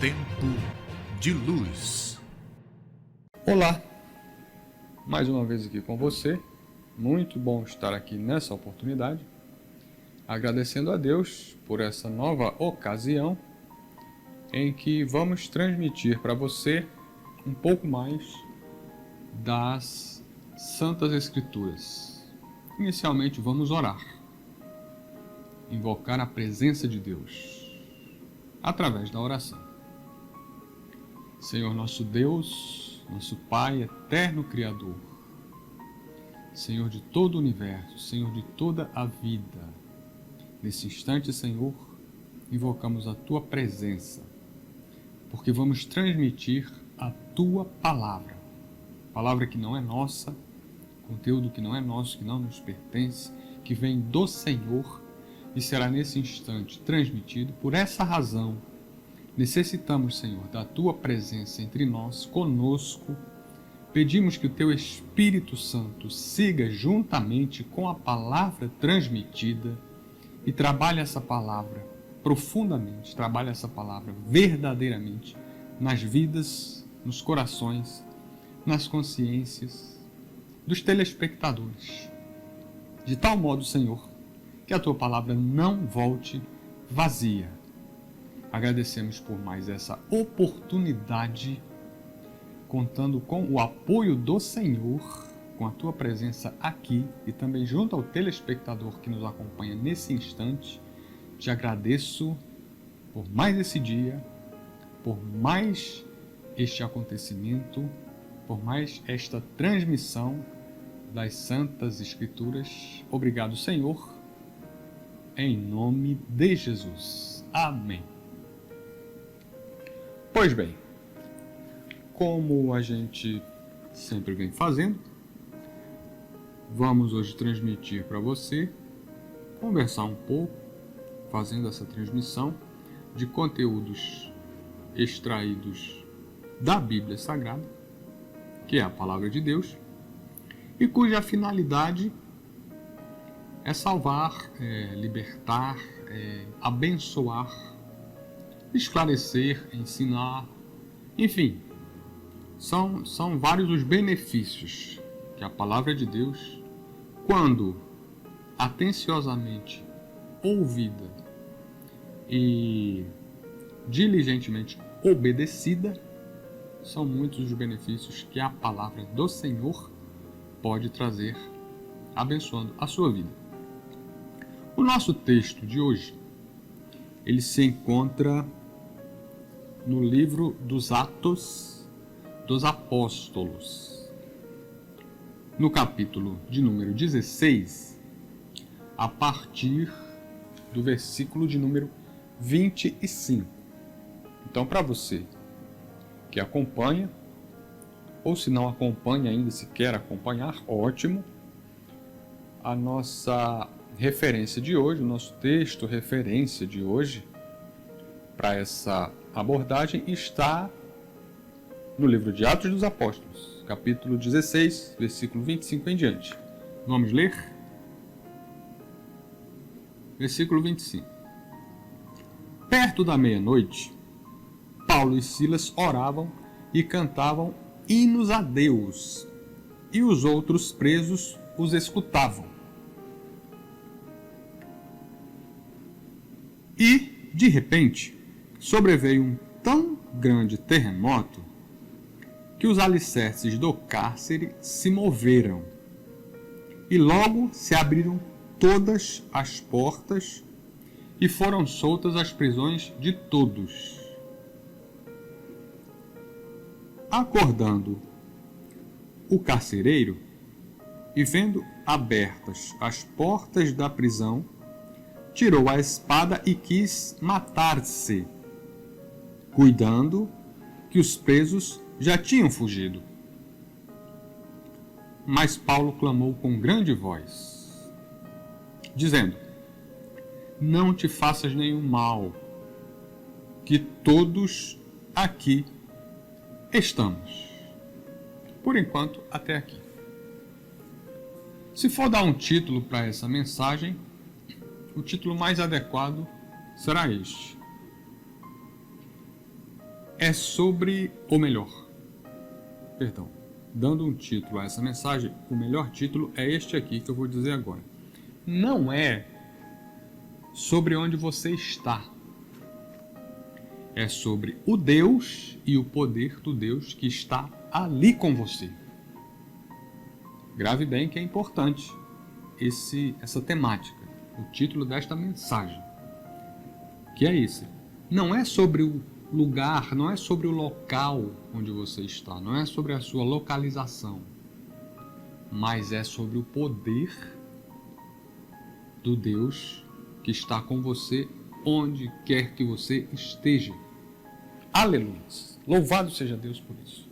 Tempo de Luz. Olá, mais uma vez aqui com você. Muito bom estar aqui nessa oportunidade, agradecendo a Deus por essa nova ocasião em que vamos transmitir para você um pouco mais das Santas Escrituras. Inicialmente vamos orar, invocar a presença de Deus através da oração. Senhor nosso Deus, nosso Pai, eterno Criador, Senhor de todo o universo, Senhor de toda a vida, nesse instante, Senhor, invocamos a Tua presença, porque vamos transmitir a Tua palavra, palavra que não é nossa, conteúdo que não é nosso, que não nos pertence, que vem do Senhor e será nesse instante transmitido. Por essa razão, necessitamos, Senhor, da Tua presença entre nós, conosco. Pedimos que o Teu Espírito Santo siga juntamente com a palavra transmitida e trabalhe essa palavra profundamente, trabalhe essa palavra verdadeiramente nas vidas, nos corações, nas consciências dos telespectadores. De tal modo, Senhor, que a Tua palavra não volte vazia. Agradecemos por mais essa oportunidade, contando com o apoio do Senhor, com a Tua presença aqui e também junto ao telespectador que nos acompanha nesse instante. Te agradeço por mais esse dia, por mais este acontecimento, por mais esta transmissão das Santas Escrituras. Obrigado, Senhor, em nome de Jesus. Amém. Pois bem, como a gente sempre vem fazendo, vamos hoje transmitir para você, conversar um pouco, fazendo essa transmissão de conteúdos extraídos da Bíblia Sagrada, que é a Palavra de Deus, e cuja finalidade é salvar, libertar, abençoar, esclarecer, ensinar, enfim, são vários os benefícios que a Palavra de Deus, quando atenciosamente ouvida e diligentemente obedecida, são muitos os benefícios que a Palavra do Senhor pode trazer, abençoando a sua vida. O nosso texto de hoje, ele se encontra no livro dos Atos dos Apóstolos, no capítulo de número 16, a partir do versículo de número 25. Então, para você que acompanha, ou se não acompanha ainda, se quer acompanhar, ótimo. A nossa referência de hoje, o nosso texto referência de hoje, para essa abordagem, está no livro de Atos dos Apóstolos, capítulo 16, versículo 25 em diante. Vamos ler? Versículo 25. Perto da meia-noite, Paulo e Silas oravam e cantavam hinos a Deus, e os outros presos os escutavam. E, de repente, sobreveio um tão grande terremoto que os alicerces do cárcere se moveram, e logo se abriram todas as portas e foram soltas as prisões de todos. Acordando o carcereiro e vendo abertas as portas da prisão, tirou a espada e quis matar-se, cuidando que os presos já tinham fugido. Mas Paulo clamou com grande voz, dizendo: não te faças nenhum mal, que todos aqui estamos. Por enquanto, até aqui. Se for dar um título para essa mensagem, o título mais adequado será este: é sobre, ou melhor, perdão, dando um título a essa mensagem, o melhor título é este aqui que eu vou dizer agora. Não é sobre onde você está. É sobre o Deus e o poder do Deus que está ali com você. Grave bem que é importante essa temática, o título desta mensagem, que é esse. Não é sobre o lugar, não é sobre o local onde você está, não é sobre a sua localização, mas é sobre o poder do Deus que está com você onde quer que você esteja. Aleluia! Louvado seja Deus por isso.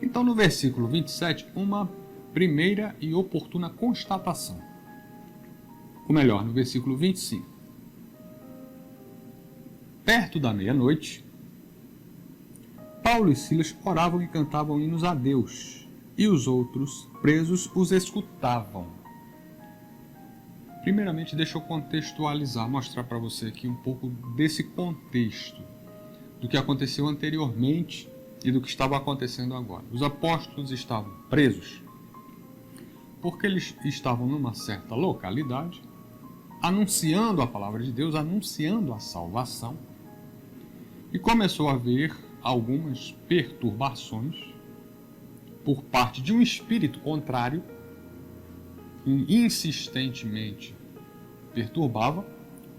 Então, no versículo 27, uma primeira e oportuna constatação. Ou melhor, no versículo 25. Perto da meia-noite, Paulo e Silas oravam e cantavam hinos a Deus, e os outros presos os escutavam. Primeiramente, deixa eu contextualizar, mostrar para você aqui um pouco desse contexto, do que aconteceu anteriormente e do que estava acontecendo agora. Os apóstolos estavam presos porque eles estavam numa certa localidade, anunciando a palavra de Deus, anunciando a salvação, e começou a haver algumas perturbações por parte de um espírito contrário que insistentemente perturbava,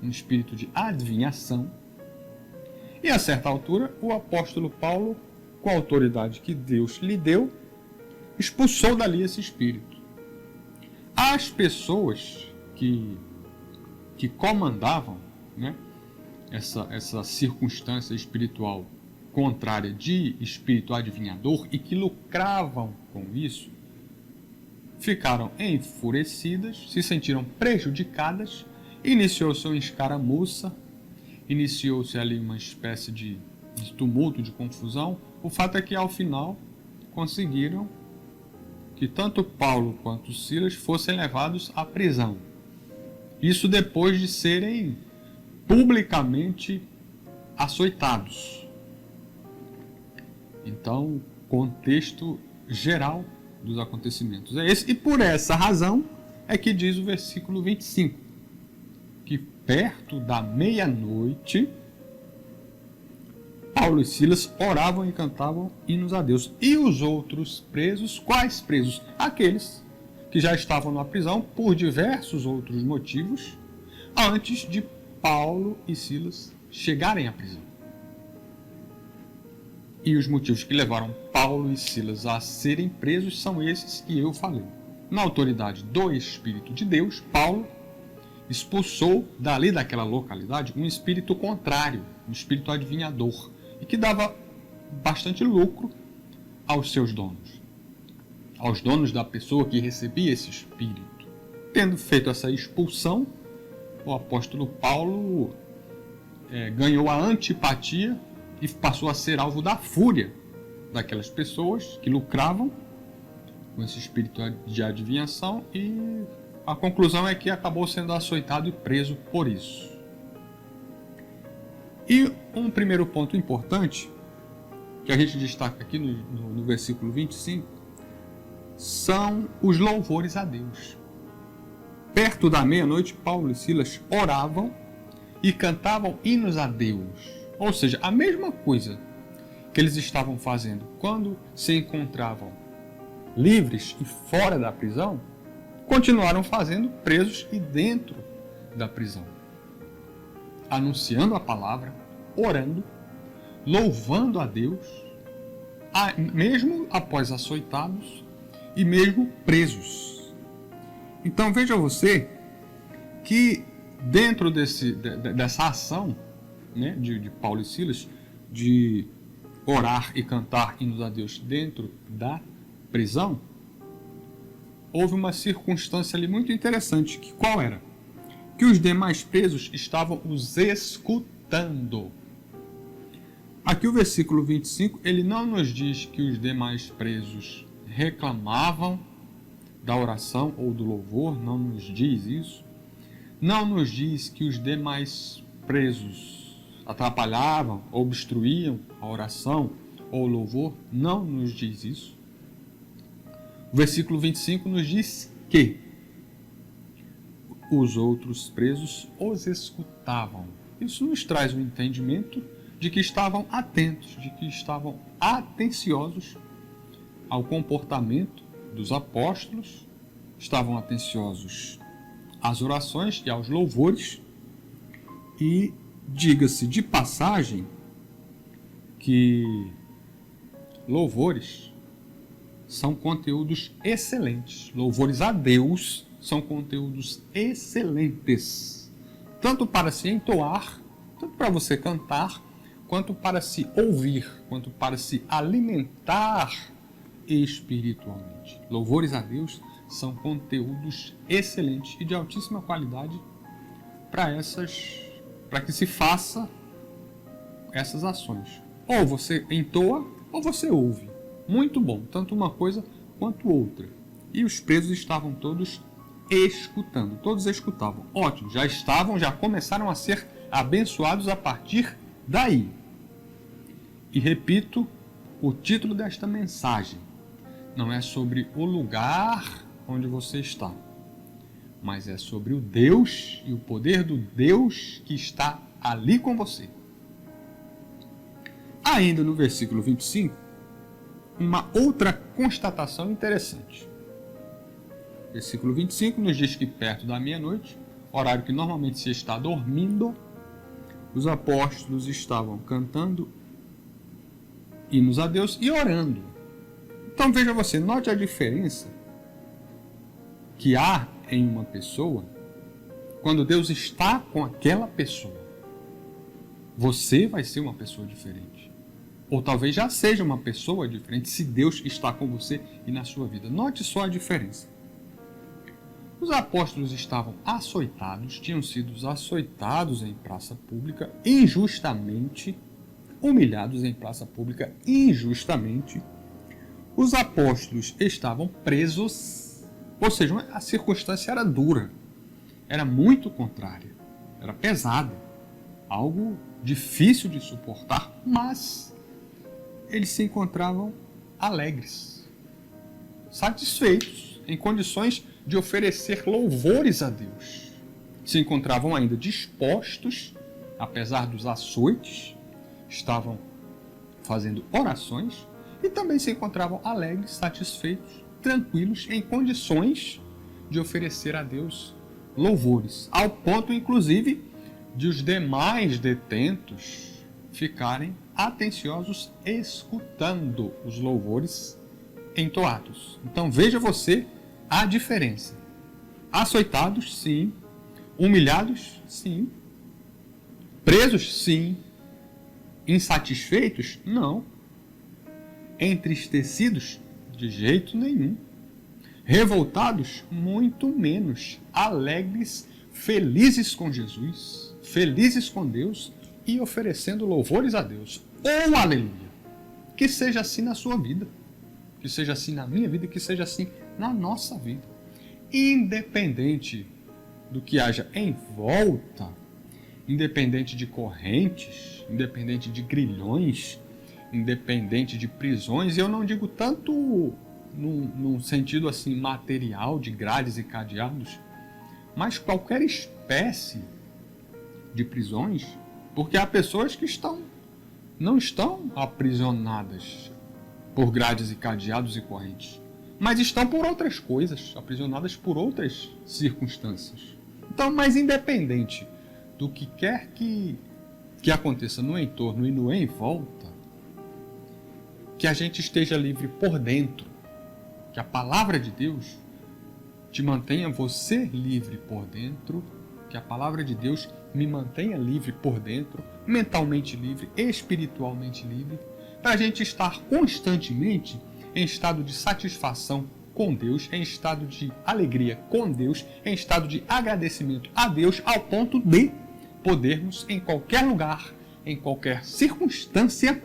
um espírito de adivinhação. E a certa altura, o apóstolo Paulo, com a autoridade que Deus lhe deu, expulsou dali esse espírito. As pessoas que comandavam, né, essa circunstância espiritual contrária de espírito adivinhador e que lucravam com isso, ficaram enfurecidas, se sentiram prejudicadas, iniciou-se uma escaramuça, iniciou-se ali uma espécie de tumulto, de confusão. O fato é que, ao final, conseguiram que tanto Paulo quanto Silas fossem levados à prisão. Isso depois de serem publicamente açoitados. Então, contexto geral dos acontecimentos é esse. E por essa razão é que diz o versículo 25, que perto da meia-noite, Paulo e Silas oravam e cantavam hinos a Deus. E os outros presos, quais presos? Aqueles que já estavam na prisão por diversos outros motivos, antes de Paulo e Silas chegarem à prisão. E os motivos que levaram Paulo e Silas a serem presos são esses que eu falei. Na autoridade do Espírito de Deus, Paulo expulsou dali daquela localidade um espírito contrário, um espírito adivinhador, e que dava bastante lucro aos seus donos, aos donos da pessoa que recebia esse espírito. Tendo feito essa expulsão, o apóstolo Paulo ganhou a antipatia e passou a ser alvo da fúria daquelas pessoas que lucravam com esse espírito de adivinhação, e a conclusão é que acabou sendo açoitado e preso por isso. E um primeiro ponto importante, que a gente destaca aqui no versículo 25, são os louvores a Deus. Perto da meia-noite, Paulo e Silas oravam e cantavam hinos a Deus. Ou seja, a mesma coisa que eles estavam fazendo quando se encontravam livres e fora da prisão, continuaram fazendo presos e dentro da prisão. Anunciando a palavra, orando, louvando a Deus, mesmo após açoitados e mesmo presos. Então veja você que dentro dessa ação, né, de Paulo e Silas, de orar e cantar hinos a Deus dentro da prisão, houve uma circunstância ali muito interessante, que qual era? Que os demais presos estavam os escutando. Aqui o versículo 25, ele não nos diz que os demais presos reclamavam da oração ou do louvor, não nos diz isso. Não nos diz que os demais presos atrapalhavam, obstruíam a oração ou o louvor, não nos diz isso. O versículo 25 nos diz que os outros presos os escutavam. Isso nos traz o entendimento de que estavam atentos, de que estavam atenciosos ao comportamento dos apóstolos, estavam atenciosos às orações e aos louvores. E diga-se de passagem que louvores são conteúdos excelentes. Louvores a Deus são conteúdos excelentes, tanto para se entoar, tanto para você cantar, quanto para se ouvir, quanto para se alimentar espiritualmente. Louvores a Deus são conteúdos excelentes e de altíssima qualidade para que se faça essas ações. Ou você entoa, ou você ouve. Muito bom, tanto uma coisa quanto outra. E os presos estavam todos escutando, todos escutavam. Ótimo, já começaram a ser abençoados a partir daí. E repito o título desta mensagem. Não é sobre o lugar onde você está, mas é sobre o Deus e o poder do Deus que está ali com você. Ainda no versículo 25, uma outra constatação interessante. Versículo 25 nos diz que perto da meia-noite, horário que normalmente se está dormindo, os apóstolos estavam cantando hinos a Deus e orando. Então veja você, note a diferença que há em uma pessoa quando Deus está com aquela pessoa. Você vai ser uma pessoa diferente. Ou talvez já seja uma pessoa diferente se Deus está com você e na sua vida. Note só a diferença. Os apóstolos estavam açoitados, tinham sido açoitados em praça pública injustamente, humilhados em praça pública injustamente. Os apóstolos estavam presos, ou seja, a circunstância era dura, era muito contrária, era pesada, algo difícil de suportar, mas eles se encontravam alegres, satisfeitos, em condições de oferecer louvores a Deus. Se encontravam ainda dispostos, apesar dos açoites, estavam fazendo orações e também se encontravam alegres, satisfeitos, tranquilos, em condições de oferecer a Deus louvores, ao ponto, inclusive, de os demais detentos ficarem atenciosos escutando os louvores entoados. Então veja você a diferença. Açoitados, sim. Humilhados, sim. Presos, sim. Insatisfeitos? Não. Entristecidos? De jeito nenhum. Revoltados? Muito menos. Alegres, felizes com Jesus, felizes com Deus e oferecendo louvores a Deus. Oh, aleluia! Que seja assim na sua vida, que seja assim na minha vida, que seja assim na nossa vida. Independente do que haja em volta, independente de correntes, independente de grilhões, independente de prisões, e eu não digo tanto num sentido assim material, de grades e cadeados, mas qualquer espécie de prisões, porque há pessoas que não estão aprisionadas por grades e cadeados e correntes, mas estão por outras coisas, aprisionadas por outras circunstâncias. Então, mas independente do que quer que aconteça no entorno e no em volta, que a gente esteja livre por dentro, que a palavra de Deus te mantenha você livre por dentro, que a palavra de Deus me mantenha livre por dentro, mentalmente livre, espiritualmente livre, para a gente estar constantemente em estado de satisfação com Deus, em estado de alegria com Deus, em estado de agradecimento a Deus, ao ponto de podermos, em qualquer lugar, em qualquer circunstância,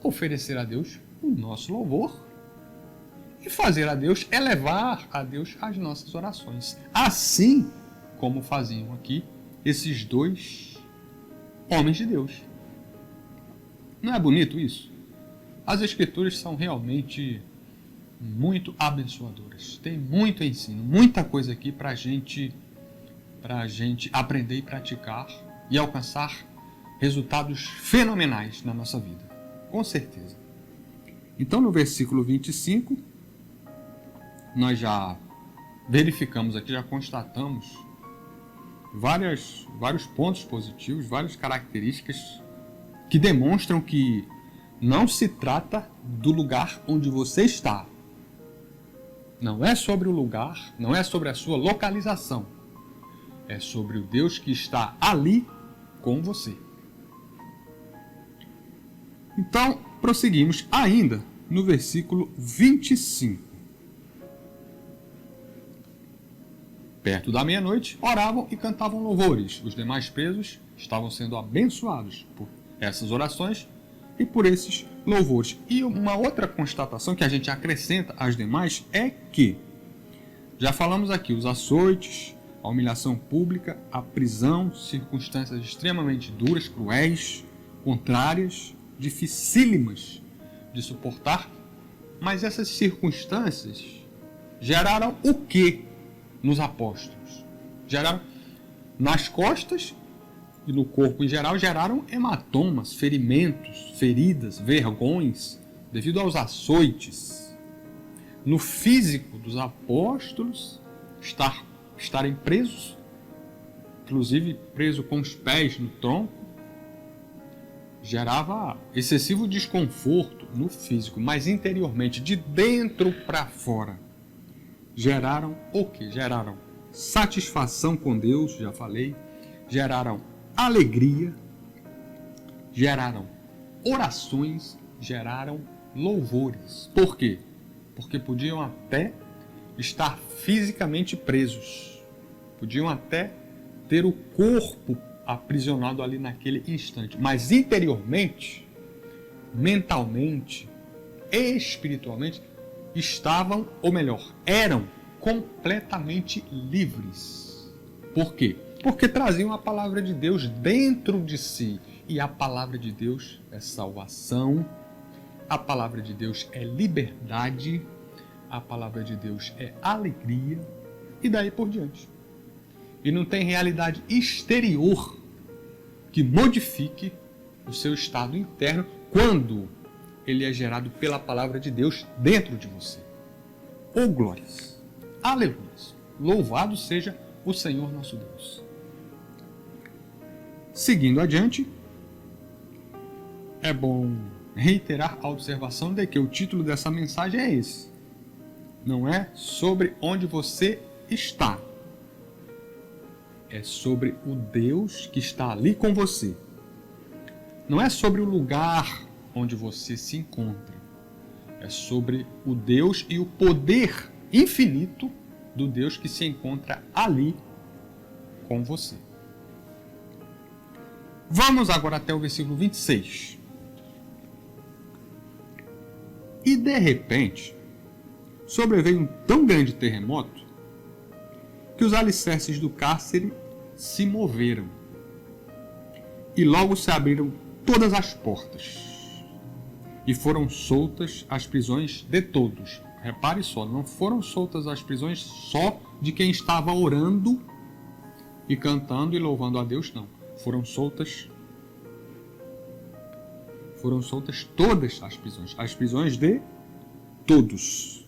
oferecer a Deus o nosso louvor e fazer a Deus, elevar a Deus as nossas orações. Assim como faziam aqui esses dois homens de Deus. Não é bonito isso? As Escrituras são realmente muito abençoadoras. Tem muito ensino, muita coisa aqui para a gente aprender e praticar e alcançar resultados fenomenais na nossa vida. Com certeza. Então, no versículo 25, nós já verificamos aqui, já constatamos vários pontos positivos, várias características que demonstram que não se trata do lugar onde você está. Não é sobre o lugar, não é sobre a sua localização. É sobre o Deus que está ali com você. Então, prosseguimos ainda no versículo 25. Perto da meia-noite, oravam e cantavam louvores. Os demais presos estavam sendo abençoados por essas orações e por esses louvores. E uma outra constatação que a gente acrescenta às demais é que, já falamos aqui, os açoites, a humilhação pública, a prisão, circunstâncias extremamente duras, cruéis, contrárias, dificílimas de suportar, mas essas circunstâncias geraram o quê nos apóstolos? Geraram nas costas e no corpo em geral, geraram hematomas, ferimentos, feridas, vergões, devido aos açoites. No físico dos apóstolos, estarem presos, inclusive preso com os pés no tronco, gerava excessivo desconforto no físico, mas interiormente, de dentro para fora, geraram o quê? Geraram satisfação com Deus, já falei, geraram alegria, geraram orações, geraram louvores. Por quê? Porque podiam até estar fisicamente presos, podiam até ter o corpo aprisionado ali naquele instante, mas interiormente, mentalmente, espiritualmente, estavam, ou melhor, eram completamente livres. Por quê? Porque traziam a palavra de Deus dentro de si. E a palavra de Deus é salvação, a palavra de Deus é liberdade, a palavra de Deus é alegria, e daí por diante. E não tem realidade exterior que modifique o seu estado interno quando ele é gerado pela palavra de Deus dentro de você. Oh glórias! Aleluias! Louvado seja o Senhor nosso Deus. Seguindo adiante, é bom reiterar a observação de que o título dessa mensagem é esse. Não é sobre onde você está. É sobre o Deus que está ali com você. Não é sobre o lugar onde você se encontra. É sobre o Deus e o poder infinito do Deus que se encontra ali com você. Vamos agora até o versículo 26. E de repente, sobreveio um tão grande terremoto que os alicerces do cárcere se moveram e logo se abriram todas as portas e foram soltas as prisões de todos. Repare só, não foram soltas as prisões só de quem estava orando e cantando e louvando a Deus, não. Foram soltas todas as prisões de todos.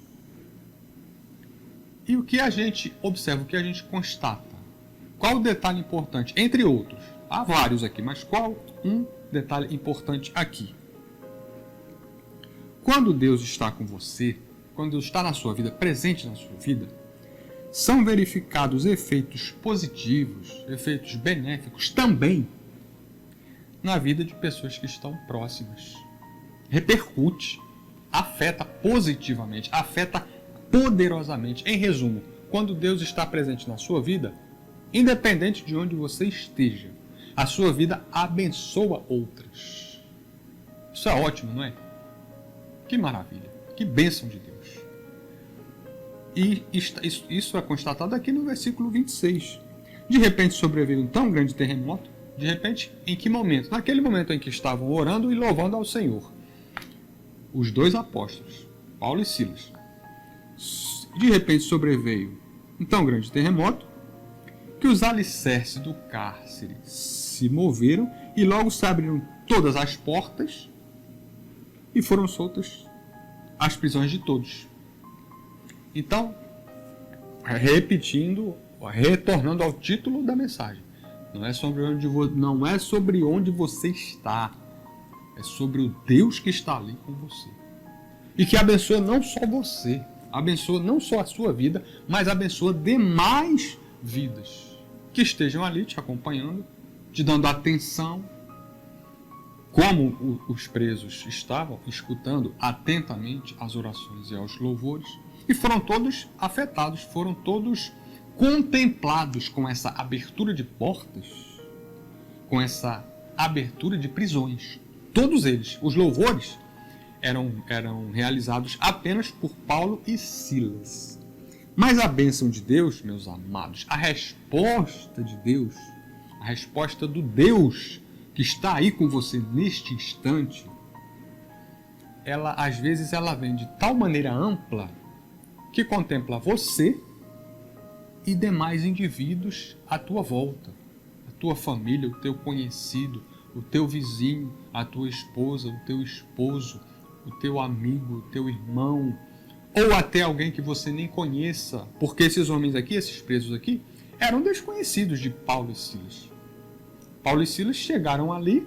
E o que a gente observa, o que a gente constata? Qual o detalhe importante? Entre outros, há vários aqui, mas qual um detalhe importante aqui? Quando Deus está com você, quando Deus está na sua vida, presente na sua vida, são verificados efeitos positivos, efeitos benéficos também na vida de pessoas que estão próximas. Repercute, afeta positivamente, afeta poderosamente. Em resumo, quando Deus está presente na sua vida, independente de onde você esteja, a sua vida abençoa outras. Isso é ótimo, não é? Que maravilha, que bênção de Deus. E isso é constatado aqui no versículo 26. De repente sobreveio um tão grande terremoto De repente, em que momento? Naquele momento em que estavam orando e louvando ao Senhor. Os dois apóstolos, Paulo e Silas. De repente sobreveio um tão grande terremoto que os alicerces do cárcere se moveram e logo se abriram todas as portas e foram soltas as prisões de todos. Então, repetindo, retornando ao título da mensagem, não é sobre onde você está, é sobre o Deus que está ali com você. E que abençoa não só você, abençoa não só a sua vida, mas abençoa demais vidas que estejam ali te acompanhando, te dando atenção, como os presos estavam escutando atentamente as orações e aos louvores, e foram todos afetados, foram todos contemplados com essa abertura de portas, com essa abertura de prisões. Todos eles, os louvores, eram realizados apenas por Paulo e Silas. Mas a bênção de Deus, meus amados, a resposta de Deus, a resposta do Deus que está aí com você neste instante, às vezes ela vem de tal maneira ampla que contempla você e demais indivíduos à tua volta, a tua família, o teu conhecido, o teu vizinho, a tua esposa, o teu esposo, o teu amigo, o teu irmão, ou até alguém que você nem conheça, porque esses homens aqui, esses presos aqui, eram desconhecidos de Paulo e Silas. Paulo e Silas chegaram ali,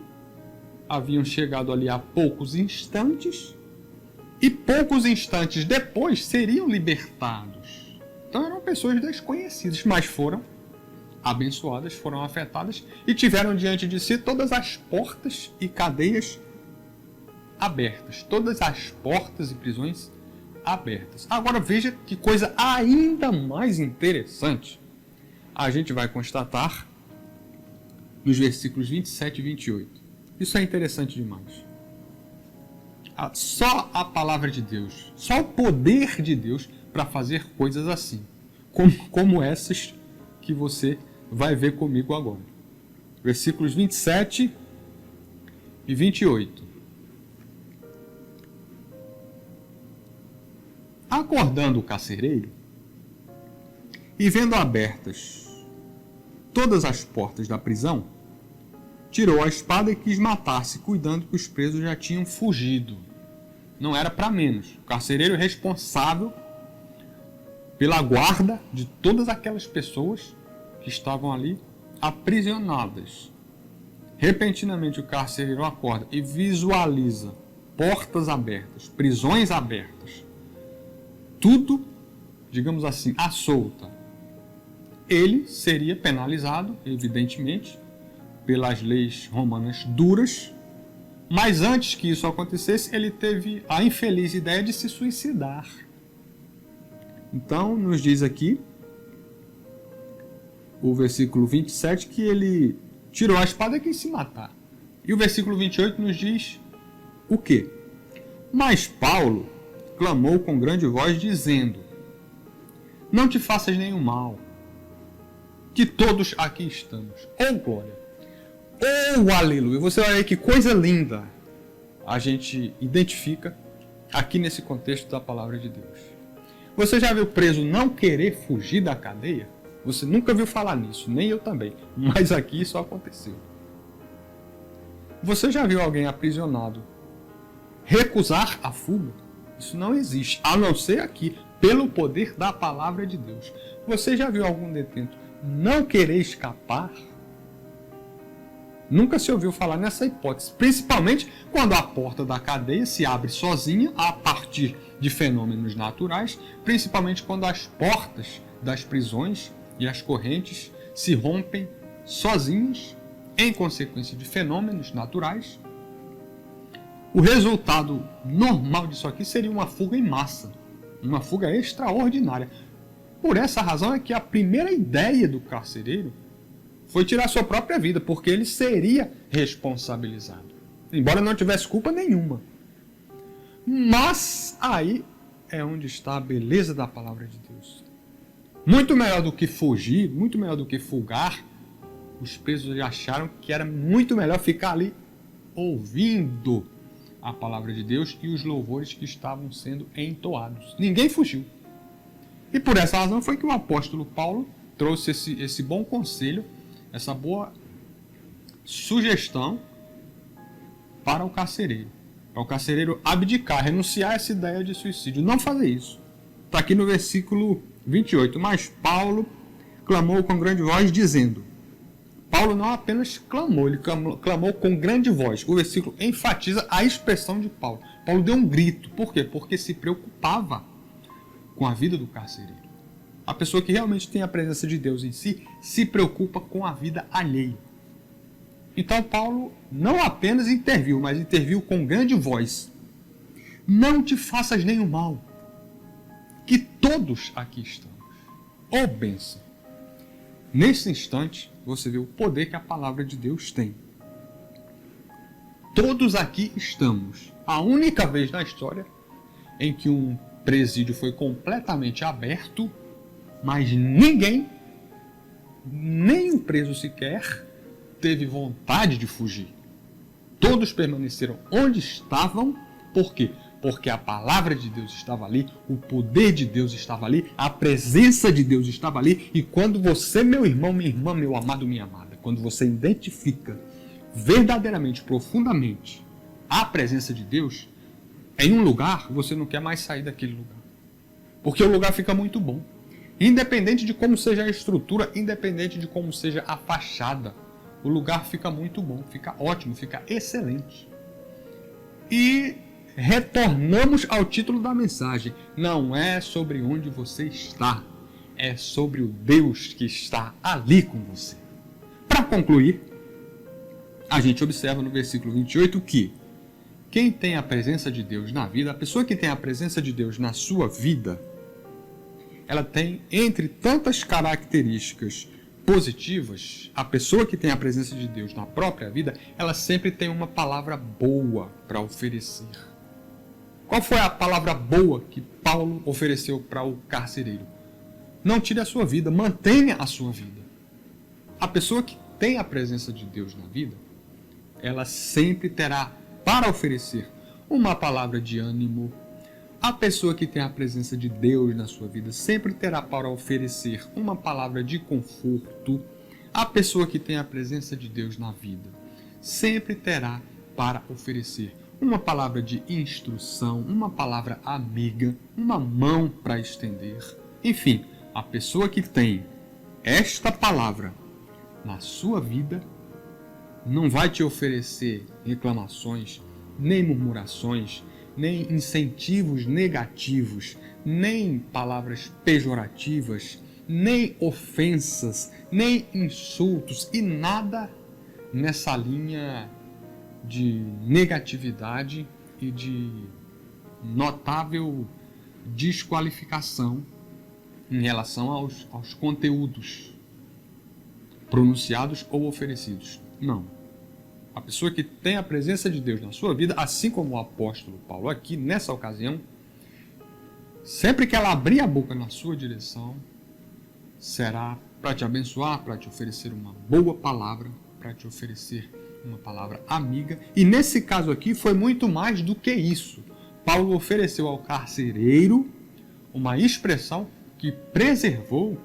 haviam chegado ali há poucos instantes, e poucos instantes depois seriam libertados. Então eram pessoas desconhecidas, mas foram abençoadas, foram afetadas e tiveram diante de si todas as portas e cadeias abertas, todas as portas e prisões abertas. Agora veja que coisa ainda mais interessante a gente vai constatar nos versículos 27 e 28. Isso é interessante demais. Só a palavra de Deus, só o poder de Deus para fazer coisas assim, como essas que você vai ver comigo agora. Versículos 27 e 28. Acordando o carcereiro e vendo abertas todas as portas da prisão, tirou a espada e quis matar-se, cuidando que os presos já tinham fugido. Não era para menos. O carcereiro responsável pela guarda de todas aquelas pessoas que estavam ali aprisionadas. Repentinamente o carcereiro acorda e visualiza portas abertas, prisões abertas. Tudo, digamos assim, à solta. Ele seria penalizado, evidentemente, pelas leis romanas duras, mas antes que isso acontecesse, ele teve a infeliz ideia de se suicidar. Então, nos diz aqui, o versículo 27, que ele tirou a espada e quis se matar. E o versículo 28 nos diz o quê? Mas Paulo clamou com grande voz, dizendo: não te faças nenhum mal, que todos aqui estamos. Oh, glória! Oh, aleluia! Você vai ver que coisa linda a gente identifica aqui nesse contexto da palavra de Deus. Você já viu preso não querer fugir da cadeia? Você nunca viu falar nisso, nem eu também, mas aqui isso aconteceu. Você já viu alguém aprisionado recusar a fuga? Isso não existe, a não ser aqui, pelo poder da palavra de Deus. Você já viu algum detento não querer escapar? Nunca se ouviu falar nessa hipótese, principalmente quando a porta da cadeia se abre sozinha a partir de fenômenos naturais, principalmente quando as portas das prisões e as correntes se rompem sozinhas em consequência de fenômenos naturais. O resultado normal disso aqui seria uma fuga em massa, uma fuga extraordinária. Por essa razão é que a primeira ideia do carcereiro foi tirar sua própria vida, porque ele seria responsabilizado, embora não tivesse culpa nenhuma. Mas aí é onde está a beleza da palavra de Deus. Muito melhor do que fugir, muito melhor do que fugar, os presos acharam que era muito melhor ficar ali ouvindo a palavra de Deus e os louvores que estavam sendo entoados. Ninguém fugiu. E por essa razão foi que o apóstolo Paulo trouxe esse bom conselho, essa boa sugestão para o carcereiro. Para o carcereiro abdicar, renunciar a essa ideia de suicídio. Não fazer isso. Está aqui no versículo 28. Mas Paulo clamou com grande voz, dizendo... Paulo não apenas clamou, ele clamou com grande voz. O versículo enfatiza a expressão de Paulo. Paulo deu um grito. Por quê? Porque se preocupava com a vida do carcereiro. A pessoa que realmente tem a presença de Deus em si, se preocupa com a vida alheia. Então Paulo não apenas interviu, mas interviu com grande voz. Não te faças nenhum mal, que todos aqui estamos. Ó bênção! Nesse instante, você vê o poder que a palavra de Deus tem. Todos aqui estamos. A única vez na história em que um presídio foi completamente aberto, mas ninguém, nem o preso sequer, teve vontade de fugir. Todos permaneceram onde estavam. Por quê? Porque a palavra de Deus estava ali, o poder de Deus estava ali, a presença de Deus estava ali. E quando você, meu irmão, minha irmã, meu amado, minha amada, quando você identifica verdadeiramente, profundamente a presença de Deus em um lugar, você não quer mais sair daquele lugar. Porque o lugar fica muito bom. Independente de como seja a estrutura, independente de como seja a fachada, o lugar fica muito bom, fica ótimo, fica excelente. E retornamos ao título da mensagem. Não é sobre onde você está, é sobre o Deus que está ali com você. Para concluir, a gente observa no versículo 28 que quem tem a presença de Deus na vida, a pessoa que tem a presença de Deus na sua vida, ela tem, entre tantas características positivas, a pessoa que tem a presença de Deus na própria vida, ela sempre tem uma palavra boa para oferecer. Qual foi a palavra boa que Paulo ofereceu para o carcereiro? Não tire a sua vida, mantenha a sua vida. A pessoa que tem a presença de Deus na vida, ela sempre terá para oferecer uma palavra de ânimo. A pessoa que tem a presença de Deus na sua vida sempre terá para oferecer uma palavra de conforto. A pessoa que tem a presença de Deus na vida sempre terá para oferecer uma palavra de instrução, uma palavra amiga, uma mão para estender. Enfim, a pessoa que tem esta palavra na sua vida não vai te oferecer reclamações, nem murmurações, nem incentivos negativos, nem palavras pejorativas, nem ofensas, nem insultos e nada nessa linha de negatividade e de notável desqualificação em relação aos conteúdos pronunciados ou oferecidos. Não. A pessoa que tem a presença de Deus na sua vida, assim como o apóstolo Paulo aqui, nessa ocasião, sempre que ela abrir a boca na sua direção, será para te abençoar, para te oferecer uma boa palavra, para te oferecer uma palavra amiga. E nesse caso aqui foi muito mais do que isso. Paulo ofereceu ao carcereiro uma expressão que preservou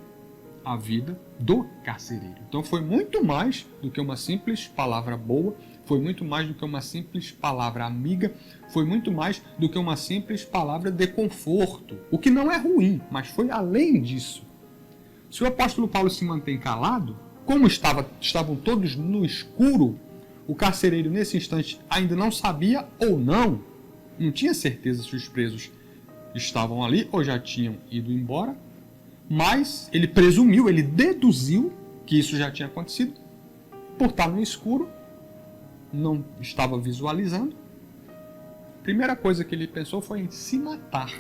a vida do carcereiro. Então foi muito mais do que uma simples palavra boa, foi muito mais do que uma simples palavra amiga, foi muito mais do que uma simples palavra de conforto, o que não é ruim, mas foi além disso. Se o apóstolo Paulo se mantém calado, como estavam todos no escuro, o carcereiro nesse instante ainda não sabia ou não tinha certeza se os presos estavam ali ou já tinham ido embora, mas ele presumiu, ele deduziu que isso já tinha acontecido. Por estar no escuro, não estava visualizando. A primeira coisa que ele pensou foi em se matar.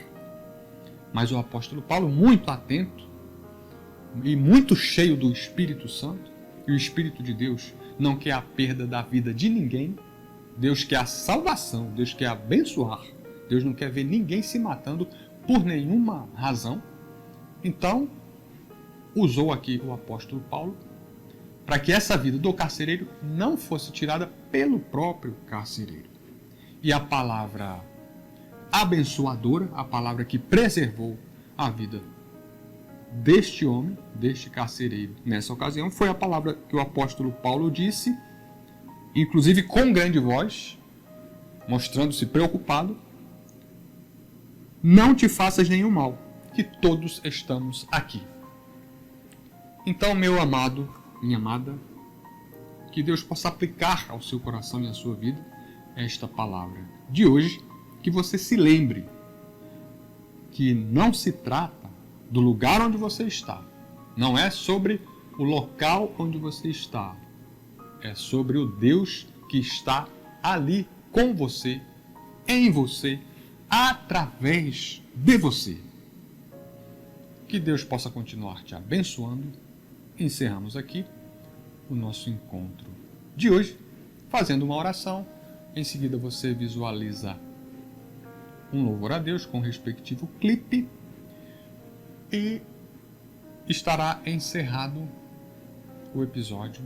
Mas o apóstolo Paulo, muito atento e muito cheio do Espírito Santo, e o Espírito de Deus não quer a perda da vida de ninguém. Deus quer a salvação, Deus quer abençoar. Deus não quer ver ninguém se matando por nenhuma razão. Então, usou aqui o apóstolo Paulo para que essa vida do carcereiro não fosse tirada pelo próprio carcereiro. E a palavra abençoadora, a palavra que preservou a vida deste homem, deste carcereiro, nessa ocasião, foi a palavra que o apóstolo Paulo disse, inclusive com grande voz, mostrando-se preocupado: não te faças nenhum mal, que todos estamos aqui. Então, meu amado, minha amada, que Deus possa aplicar ao seu coração e à sua vida esta palavra de hoje, que você se lembre que não se trata do lugar onde você está, não é sobre o local onde você está, é sobre o Deus que está ali com você, em você, através de você. Que Deus possa continuar te abençoando. Encerramos aqui o nosso encontro de hoje, fazendo uma oração. Em seguida você visualiza um louvor a Deus com o respectivo clipe e estará encerrado o episódio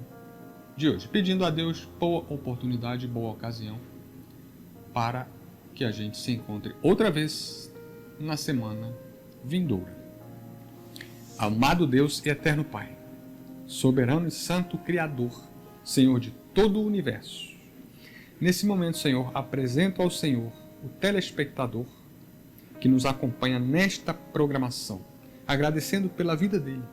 de hoje, pedindo a Deus boa oportunidade, boa ocasião para que a gente se encontre outra vez na semana vindoura. Amado Deus e eterno Pai, soberano e santo Criador, Senhor de todo o universo, nesse momento, Senhor, apresento ao Senhor o telespectador que nos acompanha nesta programação, agradecendo pela vida dele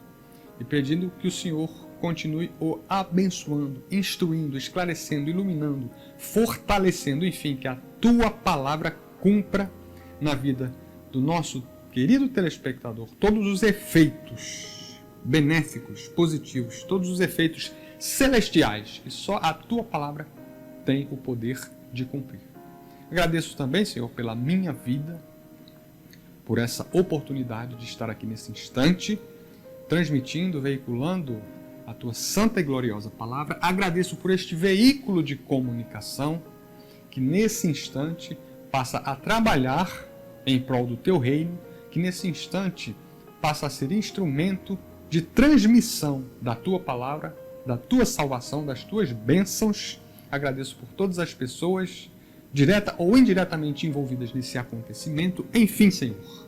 e pedindo que o Senhor continue o abençoando, instruindo, esclarecendo, iluminando, fortalecendo, enfim, que a tua palavra cumpra na vida do nosso querido telespectador todos os efeitos benéficos, positivos, todos os efeitos celestiais que só a tua palavra tem o poder de cumprir. Agradeço também, Senhor, pela minha vida, por essa oportunidade de estar aqui nesse instante, transmitindo, veiculando a tua santa e gloriosa palavra. Agradeço por este veículo de comunicação que nesse instante passa a trabalhar em prol do teu reino, que nesse instante passa a ser instrumento de transmissão da tua palavra, da tua salvação, das tuas bênçãos. Agradeço por todas as pessoas, direta ou indiretamente envolvidas nesse acontecimento. Enfim, Senhor,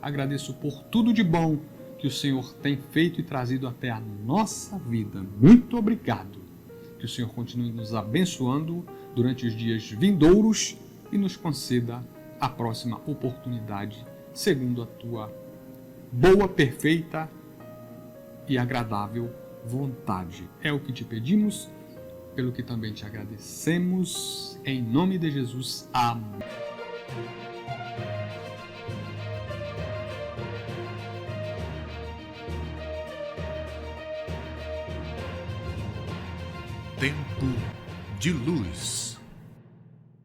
agradeço por tudo de bom que o Senhor tem feito e trazido até a nossa vida. Muito obrigado. Que o Senhor continue nos abençoando durante os dias vindouros e nos conceda a próxima oportunidade, segundo a tua boa, perfeita e agradável vontade. É o que te pedimos, pelo que também te agradecemos. Em nome de Jesus. Amém. Tempo de Luz.